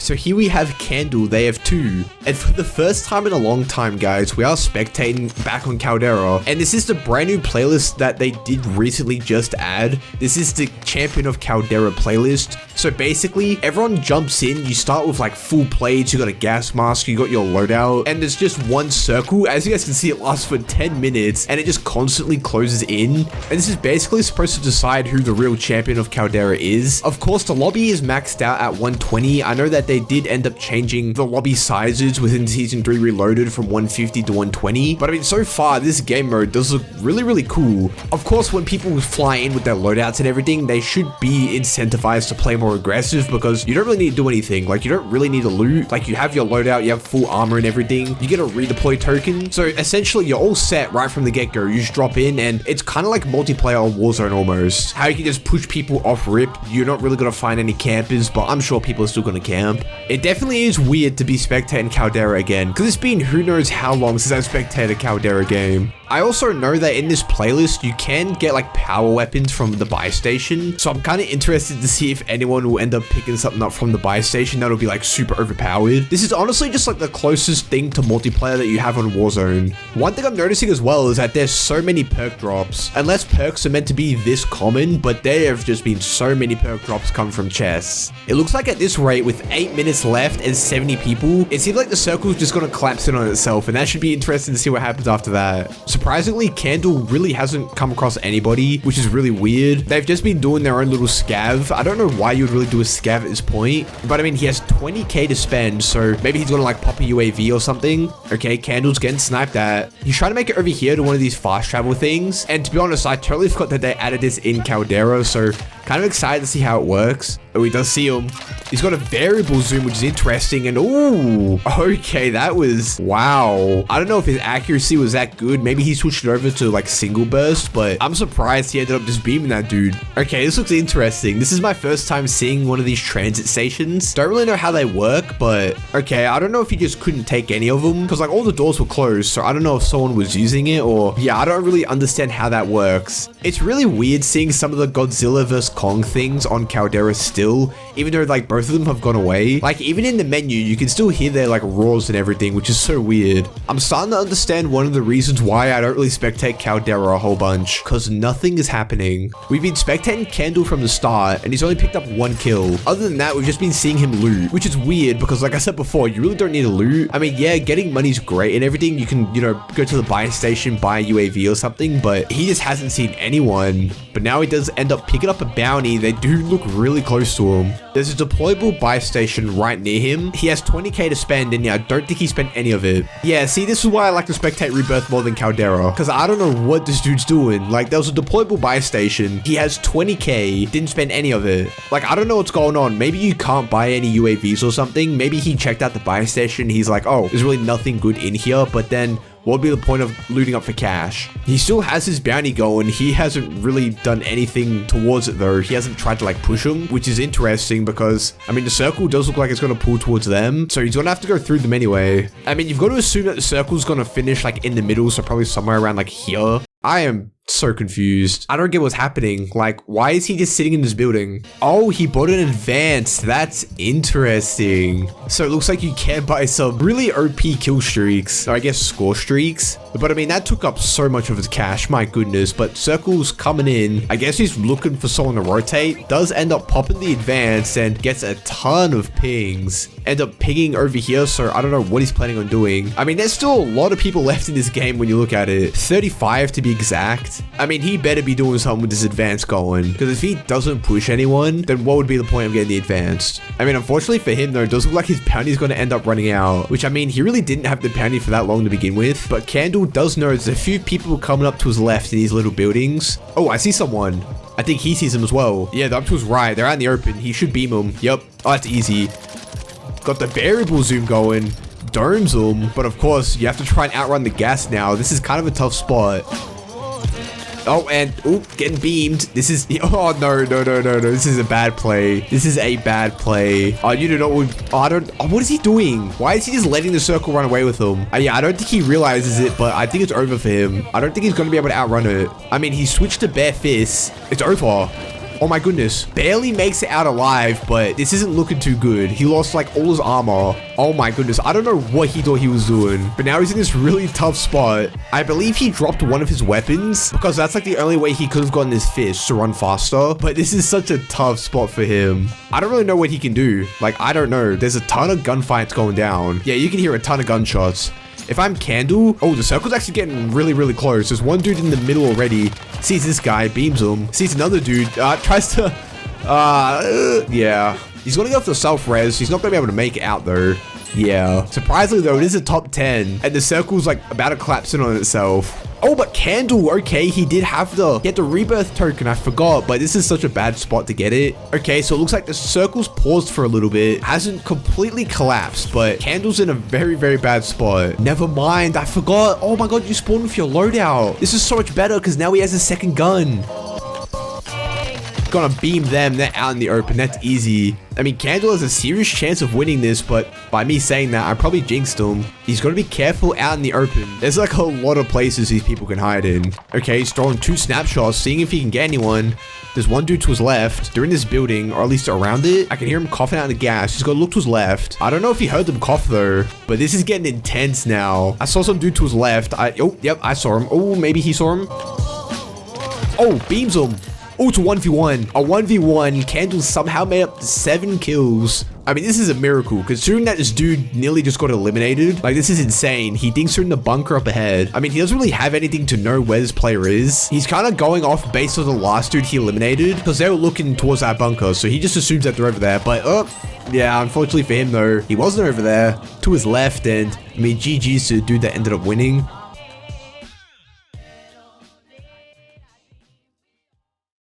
So here we have Candle, they have 2. And for the first time in a long time, guys, we are spectating back on Caldera. And this is the brand new playlist that they did recently just add. This is the Champion of Caldera playlist. So basically, everyone jumps in, you start with like full plates, you got a gas mask, you got your loadout, and there's just one circle. As you guys can see, it lasts for 10 minutes, and it just constantly closes in. And this is basically supposed to decide who the real Champion of Caldera is. Of course, the lobby is maxed out at 120. I know that they did end up changing the lobby sizes within Season 3 Reloaded from 150 to 120. But I mean, so far, this game mode does look really cool. Of course, when people fly in with their loadouts and everything, they should be incentivized to play more aggressive because you don't really need to do anything. Like, you don't really need to loot. Like, you have your loadout, you have full armor and everything. You get a redeploy token. So essentially, you're all set right from the get-go. You just drop in, and it's kind of like multiplayer on Warzone almost. How you can just push people off rip. You're not really going to find any campers, but I'm sure people are still going to camp. It definitely is weird to be spectating Caldera again, because it's been who knows how long since I've spectated a Caldera game. I also know that in this playlist, you can get like power weapons from the buy station. So I'm kind of interested to see if anyone will end up picking something up from the buy station that'll be like super overpowered. This is honestly just like the closest thing to multiplayer that you have on Warzone. One thing I'm noticing as well is that there's so many perk drops. Unless perks are meant to be this common, but there have just been so many perk drops come from chests. It looks like at this rate, with 8 minutes left and 70 people, it seems like the circle's just gonna collapse in on itself, and that should be interesting to see what happens after that. Surprisingly, Candle really hasn't come across anybody, which is really weird. They've just been doing their own little scav. I don't know why you would really do a scav at this point, but I mean, he has 20k to spend, so maybe he's gonna like pop a UAV or something. Okay, Candle's getting sniped at. He's trying to make it over here to one of these fast travel things, and to be honest, I totally forgot that they added this in Caldera, so kind of excited to see how it works. Oh, he does see him. He's got a variable zoom, which is interesting. And ooh, okay, that was, wow. I don't know if his accuracy was that good. Maybe he switched it over to like single burst, but I'm surprised he ended up just beaming that dude. Okay, this looks interesting. This is my first time seeing one of these transit stations. Don't really know how they work, but okay, I don't know if he just couldn't take any of them because like all the doors were closed. So I don't know if someone was using it or yeah, I don't really understand how that works. It's really weird seeing some of the Godzilla vs. Kong things on Caldera still, even though like both of them have gone away. Like even in the menu, you can still hear their like roars and everything, which is so weird. I'm starting to understand one of the reasons why I don't really spectate Caldera a whole bunch, because nothing is happening. We've been spectating Candle from the start, and he's only picked up 1 kill. Other than that, we've just been seeing him loot, which is weird because like I said before, you really don't need to loot. I mean, yeah, getting money's great and everything. You can, you know, go to the buy station, buy a UAV or something, but he just hasn't seen anyone. But now he does end up picking up a bounty. They do look really close to him. There's a deployable buy station right near him. He has 20k to spend, and yeah, I don't think he spent any of it. Yeah, see, this is why I like to spectate Rebirth more than Caldera, because I don't know what this dude's doing. Like, there was a deployable buy station. He has 20k, didn't spend any of it. Like, I don't know what's going on. Maybe you can't buy any UAVs or something. Maybe he checked out the buy station. He's like, oh, there's really nothing good in here, but then what would be the point of looting up for cash? He still has his bounty going. He hasn't really done anything towards it though. He hasn't tried to like push him, which is interesting because, I mean, the circle does look like it's going to pull towards them. So he's going to have to go through them anyway. I mean, you've got to assume that the circle's going to finish like in the middle. So probably somewhere around like here. I am so confused. I don't get what's happening. Like, why is he just sitting in this building? Oh, he bought an advance. That's interesting. So it looks like you can buy some really OP kill streaks, or I guess score streaks. But I mean, that took up so much of his cash, my goodness. But Circle's coming in. I guess he's looking for someone to rotate. Does end up popping the advance and gets a ton of pings. End up pinging over here, so I don't know what he's planning on doing. I mean, there's still a lot of people left in this game when you look at it. 35 to be exact. I mean, he better be doing something with this advance going, because if he doesn't push anyone, then what would be the point of getting the advanced? I mean, unfortunately for him though, it does look like his bounty's going to end up running out, which I mean, he really didn't have the bounty for that long to begin with, but Candle does know there's a few people coming up to his left in these little buildings. Oh, I see someone. I think he sees him as well. Yeah, they're up to his right. They're out in the open. He should beam him. Yep. Oh, that's easy. Got the variable zoom going. Domes him. But of course, you have to try and outrun the gas now. This is kind of a tough spot. Oh, and getting beamed. This is, oh no. This is a bad play. This is a bad play. Oh, you do not, what is he doing? Why is he just letting the circle run away with him? Yeah, I don't think he realizes it, but I think it's over for him. I don't think he's going to be able to outrun it. I mean, he switched to bare fists. It's over. Oh my goodness. Barely makes it out alive, but this isn't looking too good. He lost like all his armor. Oh my goodness. I don't know what he thought he was doing, but now he's in this really tough spot. I believe he dropped one of his weapons because that's like the only way he could have gotten his fish to run faster. But this is such a tough spot for him. I don't really know what he can do. Like, I don't know. There's a ton of gunfights going down. Yeah, you can hear a ton of gunshots. If I'm Candle, oh, the circle's actually getting really, really close. There's one dude in the middle already. Sees this guy, beams him. Sees another dude, tries to, yeah. He's gonna go for the self-res. He's not gonna be able to make it out though. Yeah. Surprisingly though, it is a top 10 and the circle's like about to collapse in on itself. Oh, but Candle, okay, he did have to get the rebirth token. I forgot, but this is such a bad spot to get it. Okay, so it looks like the circle's paused for a little bit. Hasn't completely collapsed, but Candle's in a very, very bad spot. Never mind, I forgot. Oh my god, you spawned with your loadout. This is so much better because now he has a second gun. Gonna beam them, they're out in the open, that's easy. I mean, Candle has a serious chance of winning this, but by me saying that, I probably jinxed him. He's gonna be careful out in the open. There's like a lot of places these people can hide in. Okay, he's throwing 2 snapshots, seeing if he can get anyone. There's one dude to his left. They're in this building, or at least around it. I can hear him coughing out the gas. He's gonna look to his left. I don't know if he heard them cough though, but this is getting intense now. I saw some dude to his left. Oh, yep, I saw him. Oh, maybe he saw him. Oh, beams him. Oh, it's a 1v1. A 1v1. Candle somehow made up 7 kills. I mean, this is a miracle, considering that this dude nearly just got eliminated. Like, this is insane. He thinks they're in the bunker up ahead. I mean, he doesn't really have anything to know where this player is. He's kind of going off based on the last dude he eliminated, because they were looking towards that bunker, so he just assumes that they're over there. But, yeah, unfortunately for him, though, he wasn't over there. To his left, and, I mean, GG's to the dude that ended up winning.